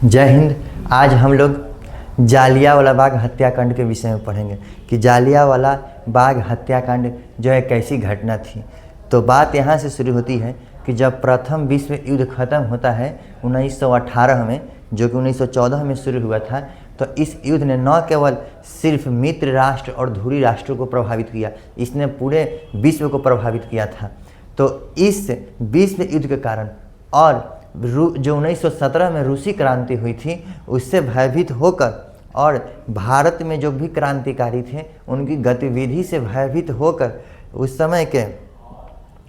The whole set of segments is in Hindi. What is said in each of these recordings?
जय हिंद। आज हम लोग जालियांवाला बाग हत्याकांड के विषय में पढ़ेंगे कि जालियांवाला बाग हत्याकांड जो है कैसी घटना थी। तो बात यहाँ से शुरू होती है कि जब प्रथम विश्व युद्ध खत्म होता है 1918 में, जो कि 1914 में शुरू हुआ था, तो इस युद्ध ने न केवल सिर्फ मित्र राष्ट्र और धुरी राष्ट्रों को प्रभावित किया, इसने पूरे विश्व को प्रभावित किया था। तो इस विश्व युद्ध के कारण और जो 1917 में रूसी क्रांति हुई थी, उससे भयभीत होकर और भारत में जो भी क्रांतिकारी थे उनकी गतिविधि से भयभीत होकर उस समय के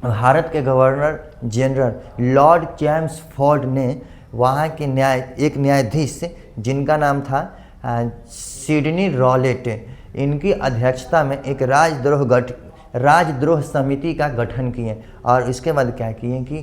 भारत के गवर्नर जनरल लॉर्ड चैम्सफोर्ड ने वहाँ के एक न्यायाधीश जिनका नाम था सिडनी रॉलेट, इनकी अध्यक्षता में एक राजद्रोह समिति का गठन किए और उसके बाद क्या किए कि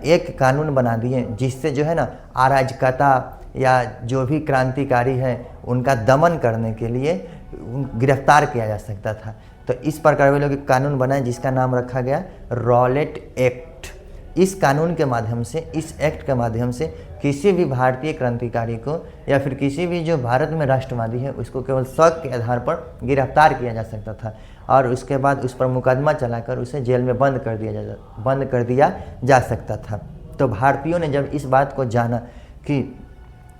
एक कानून बना दिए जिससे जो है ना अराजकता या जो भी क्रांतिकारी है उनका दमन करने के लिए गिरफ्तार किया जा सकता था। तो इस प्रकार वे लोग एक कानून बनाए जिसका नाम रखा गया रॉलेट एक्ट। इस कानून के माध्यम से, इस एक्ट के माध्यम से किसी भी भारतीय क्रांतिकारी को या फिर किसी भी जो भारत में राष्ट्रवादी है उसको केवल शक के आधार पर गिरफ्तार किया जा सकता था और उसके बाद उस पर मुकदमा चलाकर उसे जेल में बंद कर दिया जा सकता था। तो भारतीयों ने जब इस बात को जाना कि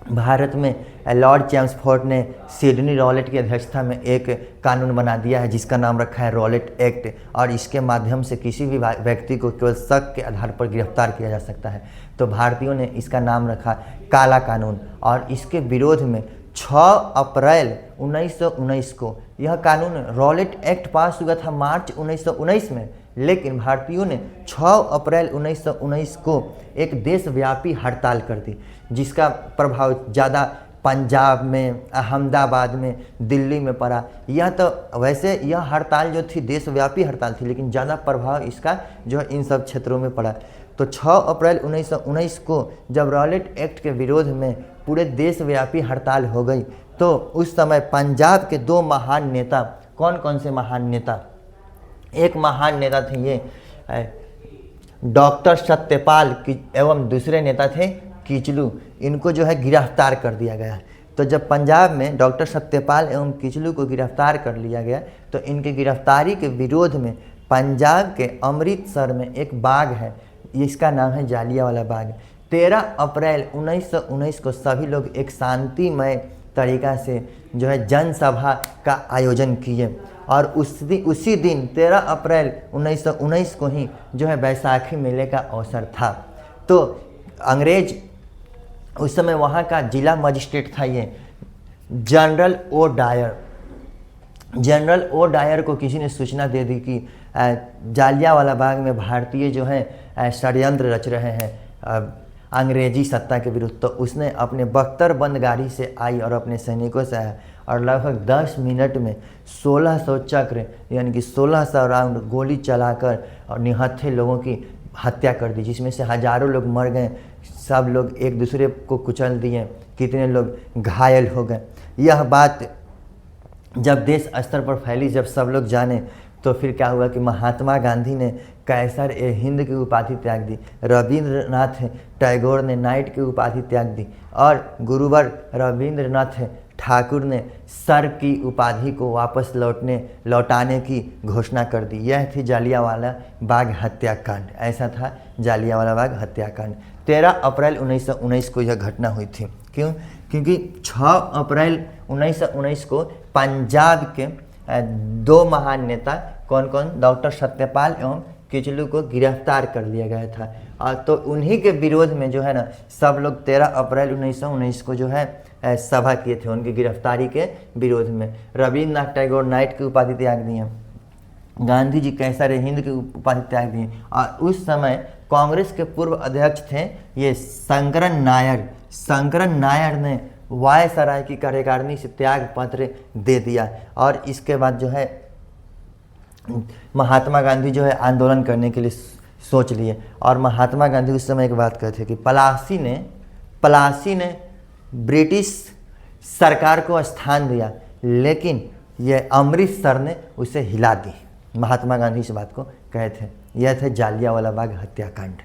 भारत में लॉर्ड चैम्सफोर्ड ने सिडनी रॉलेट की अध्यक्षता में एक कानून बना दिया है जिसका नाम रखा है रॉलेट एक्ट, और इसके माध्यम से किसी भी व्यक्ति को केवल शक के आधार पर गिरफ्तार किया जा सकता है, तो भारतीयों ने इसका नाम रखा काला कानून। और इसके विरोध में 6 अप्रैल 1919 को यह कानून रॉलेट एक्ट पास हुआ था मार्च 1919 में, लेकिन भारतीयों ने 6 अप्रैल 1919 को एक देशव्यापी हड़ताल कर दी जिसका प्रभाव ज़्यादा पंजाब में, अहमदाबाद में, दिल्ली में पड़ा। यह तो वैसे यह हड़ताल जो थी देशव्यापी हड़ताल थी, लेकिन ज़्यादा प्रभाव इसका जो है इन सब क्षेत्रों में पड़ा। तो 6 अप्रैल 1919 को जब रॉलेट एक्ट के विरोध में पूरे देशव्यापी हड़ताल हो गई, तो उस समय पंजाब के 2 महान नेता, कौन कौन से महान नेता? एक महान नेता थे ये डॉक्टर सत्यपाल एवं दूसरे नेता थे किचलू। इनको जो है गिरफ्तार कर दिया गया। तो जब पंजाब में डॉक्टर सत्यपाल एवं किचलू को गिरफ्तार कर लिया गया, तो इनके गिरफ्तारी के विरोध में पंजाब के अमृतसर में एक बाग है, इसका नाम है जालियांवाला बाग। 13 अप्रैल 1919 को सभी लोग एक शांतिमय तरीका से जो है जनसभा का आयोजन किए और उसी दिन 13 अप्रैल 1919 को ही जो है बैसाखी मेले का अवसर था। तो अंग्रेज उस समय वहाँ का जिला मजिस्ट्रेट था ये जनरल ओ डायर को किसी ने सूचना दे दी कि जालियांवाला बाग में भारतीय जो है षड्यंत्र रच रहे हैं अंग्रेजी सत्ता के विरुद्ध। तो उसने अपने बख्तरबंद गाड़ी से आई और अपने सैनिकों से आया और लगभग 10 मिनट में 1600 चक्र यानी कि 1600 राउंड गोली चलाकर और निहत्थे लोगों की हत्या कर दी, जिसमें से हजारों लोग मर गए, सब लोग एक दूसरे को कुचल दिए, कितने लोग घायल हो गए। यह बात जब देश स्तर पर फैली, जब सब लोग जाने, तो फिर क्या हुआ कि महात्मा गांधी ने कैसर ए हिंद की उपाधि त्याग दी, रविंद्रनाथ टैगोर ने नाइट की उपाधि त्याग दी और गुरुवर रविंद्रनाथ ठाकुर ने सर की उपाधि को वापस लौटाने की घोषणा कर दी। यह थी जालियांवाला बाग हत्याकांड। ऐसा था जालियांवाला बाग हत्याकांड। 13 अप्रैल 1919 को यह घटना हुई थी। क्यों? क्योंकि 6 अप्रैल 1919 को पंजाब के 2 महान नेता कौन कौन, डॉक्टर सत्यपाल एवं किचलू को गिरफ्तार कर लिया गया था। और तो उन्हीं के विरोध में जो है ना सब लोग 13 अप्रैल 1919 को जो है सभा किए थे, उनकी गिरफ्तारी के विरोध में। रविन्द्रनाथ टैगोर नाइट की उपाधि त्याग दिए, गांधी जी कैसर हिंद की उपाधि त्याग दिए और उस समय कांग्रेस के पूर्व अध्यक्ष थे ये शंकरन नायर ने वायसराय की कार्यकारिणी से त्याग पत्र दे दिया। और इसके बाद जो है महात्मा गांधी जो है आंदोलन करने के लिए सोच लिए और महात्मा गांधी उस समय एक बात कहते थे कि पलासी ने ब्रिटिश सरकार को स्थान दिया, लेकिन यह अमृतसर ने उसे हिला दी। महात्मा गांधी इस बात को कहे थे। यह थे जालियांवाला बाग हत्याकांड।